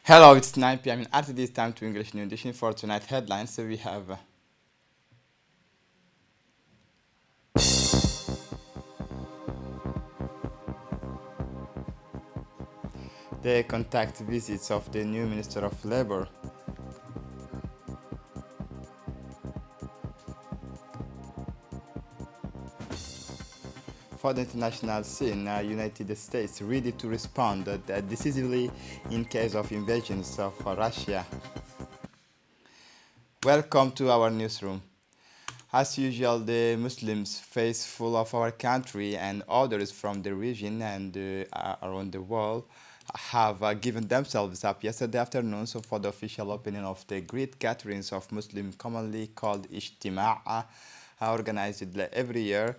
Hello, it's 9 p.m. in RTD. Time to English New Edition for tonight headlines. So we have the contact visits of the new Minister of Labor. For the international scene, United States ready to respond decisively in case of invasions of Russia. Welcome to our newsroom. As usual, the Muslims faithful of our country and others from the region and around the world have given themselves up yesterday afternoon for the official opening of the great gatherings of Muslims commonly called Ijtima', organized every year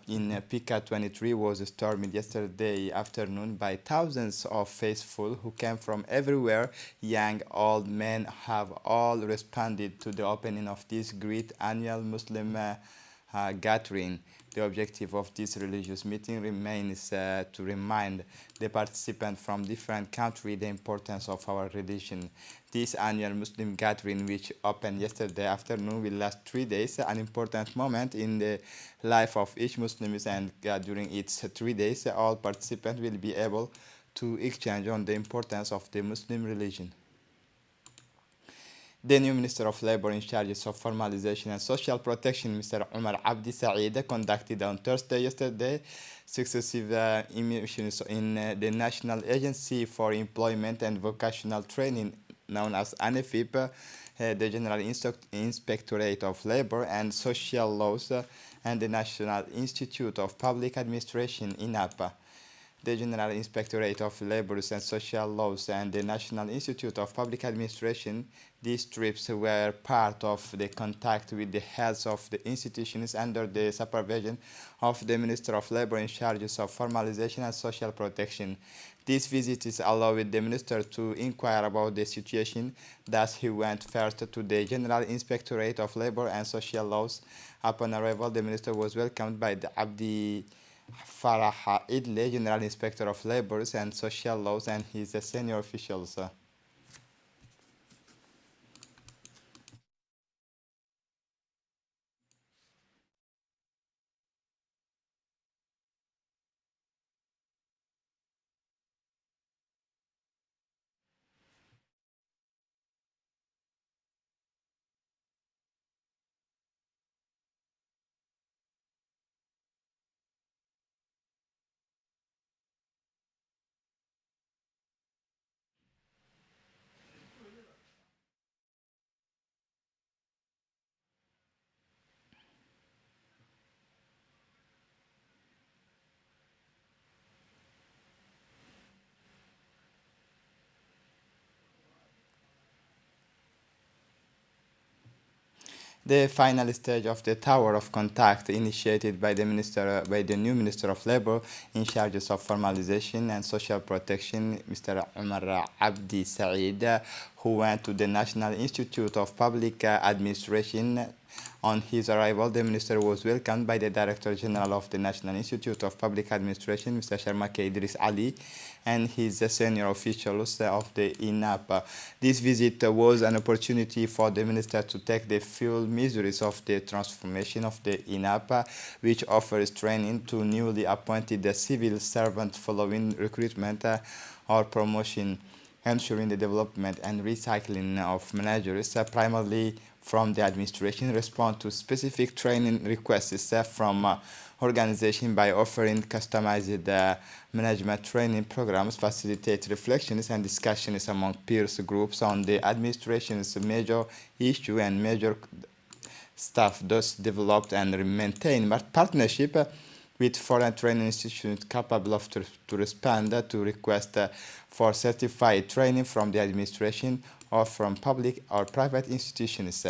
in Pika 23 was stormed yesterday afternoon by thousands of faithful who came from everywhere. Young, old men have all responded to the opening of this great annual Muslim gathering. The objective of this religious meeting remains to remind the participants from different countries the importance of our religion. This annual Muslim gathering, which opened yesterday afternoon, will last 3 days, an important moment in the life of each Muslim, and during its 3 days, all participants will be able to exchange on the importance of the Muslim religion. The new Minister of Labor in charge of formalization and social protection, Mr. Omar Abdi Saeed, conducted on Thursday yesterday successive emissions in the National Agency for Employment and Vocational Training, known as ANEFIP, the General Inspectorate of Labor and Social Laws, and the National Institute of Public Administration, INAPA. The General Inspectorate of Labor and Social Laws and the National Institute of Public Administration. These trips were part of the contact with the heads of the institutions under the supervision of the Minister of Labor in charge of formalization and social protection. These visits allowed the minister to inquire about the situation. Thus, he went first to the General Inspectorate of Labor and Social Laws. Upon arrival, the minister was welcomed by the Abdi Farah Idle, General Inspector of Labor and Social Laws, and his senior officials. The final stage of the Tower of Contact, initiated by the new Minister of Labor in charge of formalization and social protection, Mr. Omar Abdi Saeed, who went to the National Institute of Public Administration. On his arrival, the minister was welcomed by the Director General of the National Institute of Public Administration, Mr. Sharmake Idris Ali, and his senior officials of the INAPA. This visit was an opportunity for the minister to take the full measures of the transformation of the INAPA, which offers training to newly appointed civil servants following recruitment or promotion, ensuring the development and recycling of managers, primarily from the administration, respond to specific training requests from organization by offering customized management training programs, facilitate reflections and discussions among peers groups on the administration's major issue and major staff, thus developed and maintain partnership with foreign training institutions capable of to respond to requests for certified training from the administration or from public or private institutions.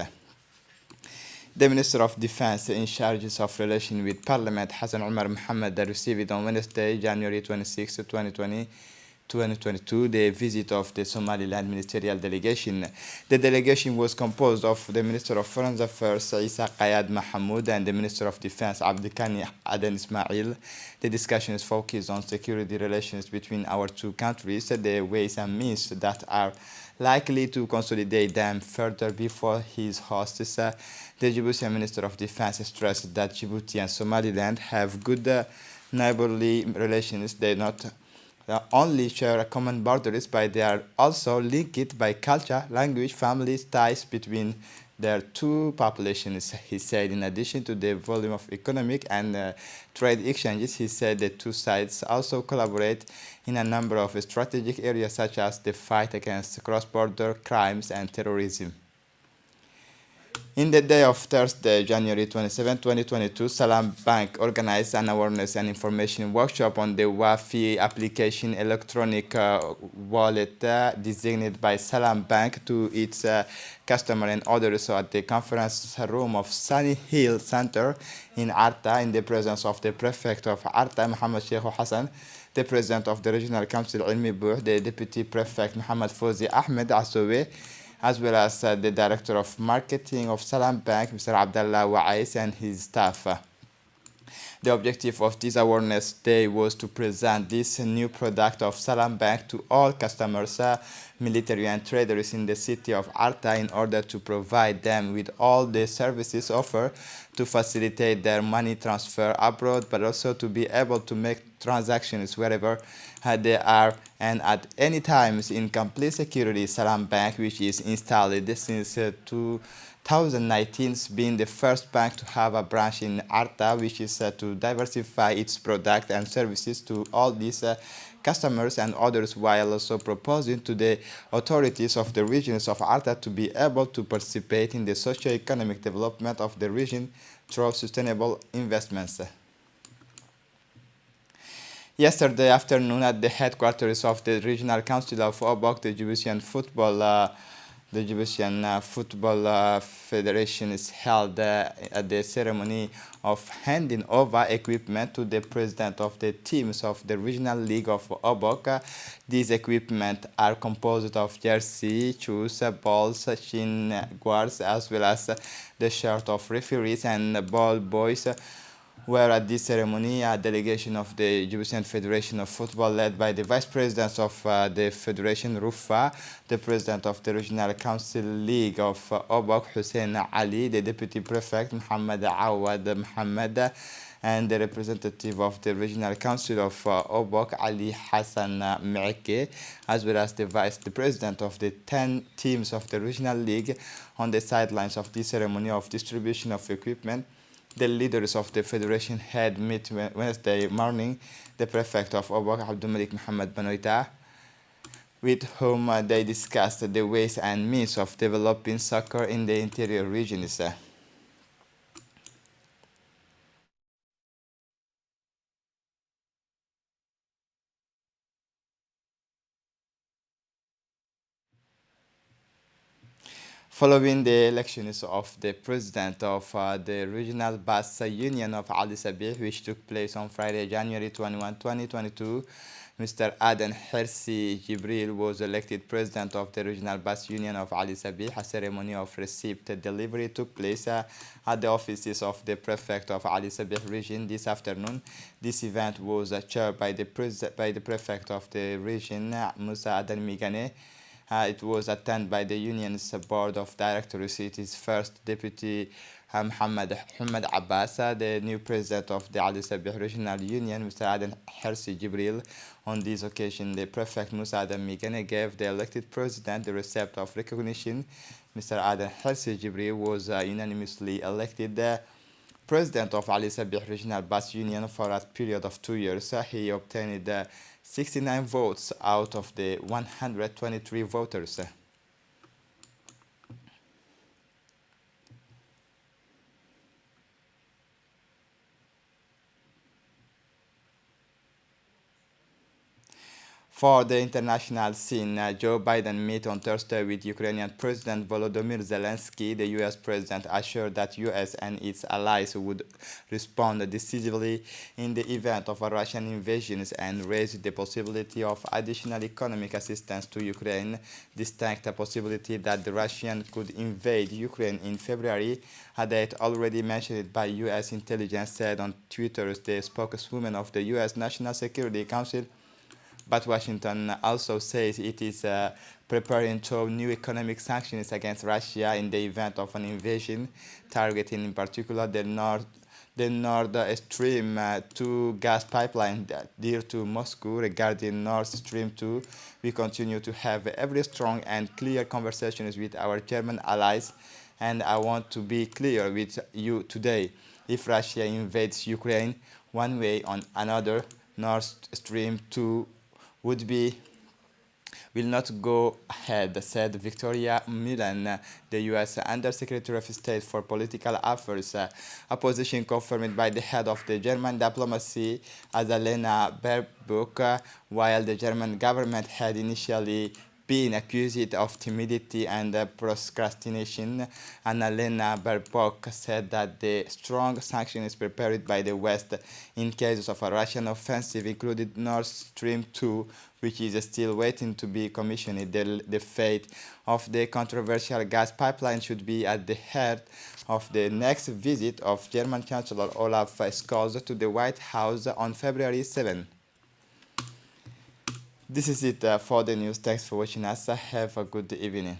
The Minister of Defense in charge of relations with Parliament, Hassan Omar Mohammed, received on Wednesday, January 26, 2020, 2022, the visit of the Somaliland ministerial delegation. The delegation was composed of the Minister of Foreign Affairs, Isa Qayad Mahamoud, and the Minister of Defense, Abdikani Aden Ismail. The discussion is focused on security relations between our two countries, the ways and means that are likely to consolidate them further. Before his hosts, the Djiboutian Minister of Defense stressed that Djibouti and Somaliland have good neighborly relations. They not only share common boundaries, but they are also linked by culture, language, family ties between their two populations, he said. In addition to the volume of economic and trade exchanges, he said the two sides also collaborate in a number of strategic areas such as the fight against cross-border crimes and terrorism. In the day of Thursday, January 27, 2022, Salam Bank organized an awareness and information workshop on the Wafi application electronic wallet designed by Salam Bank to its customer and others at the conference room of Sunny Hill Center in Arta, in the presence of the prefect of Arta, Muhammad Sheikh Hassan, the president of the Regional Council, Ilmi Bouh, the deputy prefect, Muhammad Fouzi Ahmed Asowe, as well as the Director of Marketing of Salam Bank, Mr. Abdallah Wa'ais, and his staff. The objective of this awareness day was to present this new product of Salam Bank to all customers, military and traders in the city of Arta, in order to provide them with all the services offered to facilitate their money transfer abroad, but also to be able to make transactions wherever they are and at any times in complete security. Salam Bank, which is installed since 2019, being the first bank to have a branch in Arta, which is to diversify its product and services to all these customers and others, while also proposing to the authorities of the regions of Arta to be able to participate in the socio-economic development of the region through sustainable investments. Yesterday afternoon, at the headquarters of the Regional Council of Obok, the Djiboutian Football Federation is held at the ceremony of handing over equipment to the president of the teams of the Regional League of Obok. These equipment are composed of jersey, shoes, balls, shin guards, as well as the shirt of referees and ball boys. Where at this ceremony, a delegation of the Djiboutian Federation of Football, led by the Vice President of the Federation, Rufa, the President of the Regional Council League of Obok, Hussein Ali, the Deputy Prefect, Muhammad Awad Muhammad, and the representative of the Regional Council of Obok, Ali Hassan Meike, as well as the President of the 10 teams of the Regional League. On the sidelines of this ceremony of distribution of equipment, the leaders of the Federation had met Wednesday morning the Prefect of Obok, Abdul Malik Muhammad Banoita, with whom they discussed the ways and means of developing soccer in the interior regions. Following the elections of the president of the Regional Bus Union of Ali Sabih, which took place on Friday, January 21, 2022, Mr. Aden Hersi Jibril was elected president of the Regional Bus Union of Ali Sabih. A ceremony of receipt delivery took place at the offices of the prefect of Ali Sabih region this afternoon. This event was chaired by the prefect of the region, Musa Aden Migane. It was attended by the union's board of directors. Its first deputy, Muhammad Abbas, the new president of the Ali Sabih Regional Union, Mr. Aden Hersi Jibril. On this occasion, the prefect Musa Adam Migane gave the elected president the receipt of recognition. Mr. Aden Hersi Jibril was unanimously elected president of Ali Sabih Regional Bus Union for a period of 2 years. He obtained 69 votes out of the 123 voters. For the international scene, Joe Biden met on Thursday with Ukrainian President Volodymyr Zelensky. The U.S. president assured that U.S. and its allies would respond decisively in the event of a Russian invasion and raised the possibility of additional economic assistance to Ukraine, distinct a possibility that the Russians could invade Ukraine in February, a date already mentioned by U.S. intelligence, said on Twitter the spokeswoman of the U.S. National Security Council. But Washington also says it is preparing to new economic sanctions against Russia in the event of an invasion, targeting in particular the Nord Stream 2 gas pipeline dear to Moscow. Regarding Nord Stream 2, we continue to have very strong and clear conversations with our German allies, and I want to be clear with you today. If Russia invades Ukraine one way or another, Nord Stream 2 will not go ahead, said Victoria Nuland, the U.S. Undersecretary of State for Political Affairs, a position confirmed by the head of the German diplomacy, Annalena Baerbock, while the German government had initially been accused of timidity and procrastination. Annalena Baerbock said that the strong sanctions prepared by the West in cases of a Russian offensive included Nord Stream 2, which is still waiting to be commissioned. The fate of the controversial gas pipeline should be at the heart of the next visit of German Chancellor Olaf Scholz to the White House on February 7. This is it for the news. Thanks for watching us. Have a good evening.